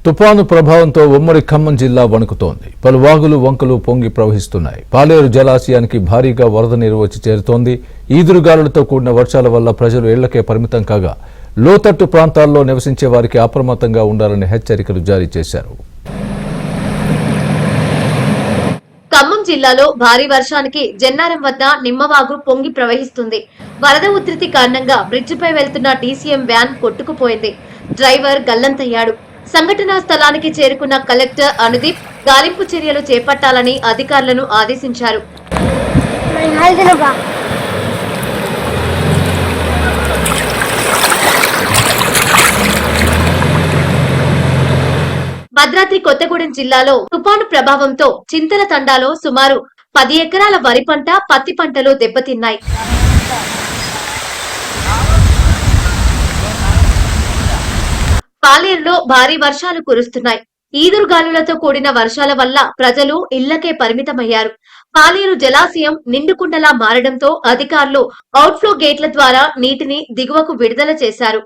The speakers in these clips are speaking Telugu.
తుపాను ప్రభావంతో ఉమ్మడి ఖమ్మం జిల్లా వణుకుతోంది. పలు వాగులు వంకలు పొంగి ప్రవహిస్తున్నాయి. పాలేరు జలాశయానికి భారీగా వరద నీరు వచ్చి చేరుతోంది. ఈదురుగాలులతో కూడిన వర్షాల వల్ల ప్రజలు ఇళ్లకే పరిమితం కాగా లోతట్టు ప్రాంతాల్లో నివసించే వారికి అప్రమత్తంగా ఉండాలని హెచ్చరికలు జారీ చేశారు. ఖమ్మం జిల్లాలో భారీ వర్షానికి జన్నారం వద్ద నిమ్మవాగు పొంగి ప్రవహిస్తుంది. వరద ఉధృతి కారణంగా బ్రిడ్జిపై వెళ్తున్న టీసీఎం వ్యాన్ కొట్టుకుపోయింది. డ్రైవర్ గల్లంతయ్యాడు. సంఘటనా స్థలానికి చేరుకున్న కలెక్టర్ అనుదీప్ గాలింపు చర్యలు చేపట్టాలని అధికారులను ఆదేశించారు. భద్రాద్రి కొత్తగూడెం జిల్లాలో తుపాను ప్రభావంతో చింతల తండాలో సుమారు 10 ఎకరాల వరి పంట, పత్తి పంటలు దెబ్బతిన్నాయి. పాలేరులో భారీ వర్షాలు కురుస్తున్నాయి. ఈదురుగాలులతో కూడిన వర్షాల వల్ల ప్రజలు ఇళ్లకే పరిమితమయ్యారు. పాలేరు జలాశయం నిండుకుండలా మారడంతో అధికారులు అవుట్ఫ్లో గేట్ల ద్వారా నీటిని దిగువకు విడుదల చేశారు.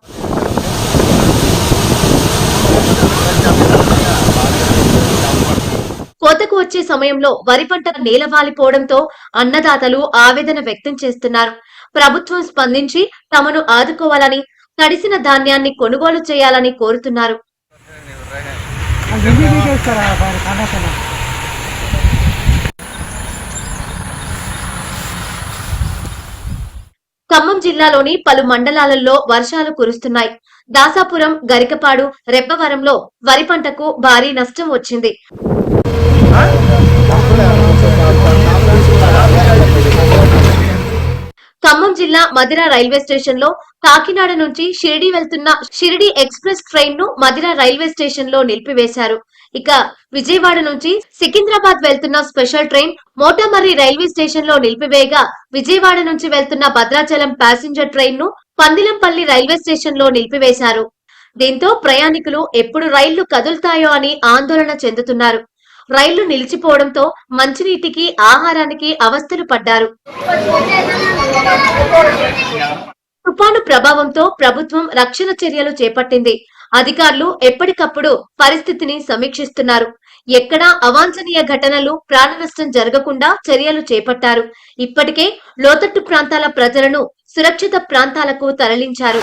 కోతకు వచ్చే సమయంలో వరి పంట నేలవాలిపోవడంతో అన్నదాతలు ఆవేదన వ్యక్తం చేస్తున్నారు. ప్రభుత్వం స్పందించి తమను ఆదుకోవాలని, తడిసిన ధాన్యాన్ని కొనుగోలు చేయాలని కోరుతున్నారు. ఖమ్మం జిల్లాలోని పలు మండలాలలో వర్షాలు కురుస్తున్నాయి. దాసాపురం, గరికపాడు, రెబ్బవరంలో వరి పంటకు భారీ నష్టం వచ్చింది. ఖమ్మం జిల్లా మధిర రైల్వే స్టేషన్ లో కాకినాడ నుంచి షిరిడి వెళ్తున్న షిరిడి ఎక్స్ప్రెస్ ట్రైన్ ను మధిర రైల్వే స్టేషన్ లో నిలిపివేశారు. ఇక విజయవాడ నుంచి సికింద్రాబాద్ వెళ్తున్న స్పెషల్ ట్రైన్ మోటామర్రి రైల్వే స్టేషన్ లో నిలిపివేయగా, విజయవాడ నుంచి వెళ్తున్న భద్రాచలం ప్యాసింజర్ ట్రైన్ ను పందిలంపల్లి రైల్వే స్టేషన్ లో నిలిపివేశారు. దీంతో ప్రయాణికులు ఎప్పుడు రైళ్లు కదులుతాయో అని ఆందోళన చెందుతున్నారు. రైళ్లు నిలిచిపోవడంతో మంచినీటికి, ఆహారానికి అవస్థలు పడ్డారు. తుపాను ప్రభావంతో ప్రభుత్వం రక్షణ చర్యలు చేపట్టింది. అధికారులు ఎప్పటికప్పుడు పరిస్థితిని సమీక్షిస్తున్నారు. ఎక్కడా అవాంఛనీయ ఘటనలు, ప్రాణ నష్టం జరగకుండా చర్యలు చేపట్టారు. ఇప్పటికే లోతట్టు ప్రాంతాల ప్రజలను సురక్షిత ప్రాంతాలకు తరలించారు.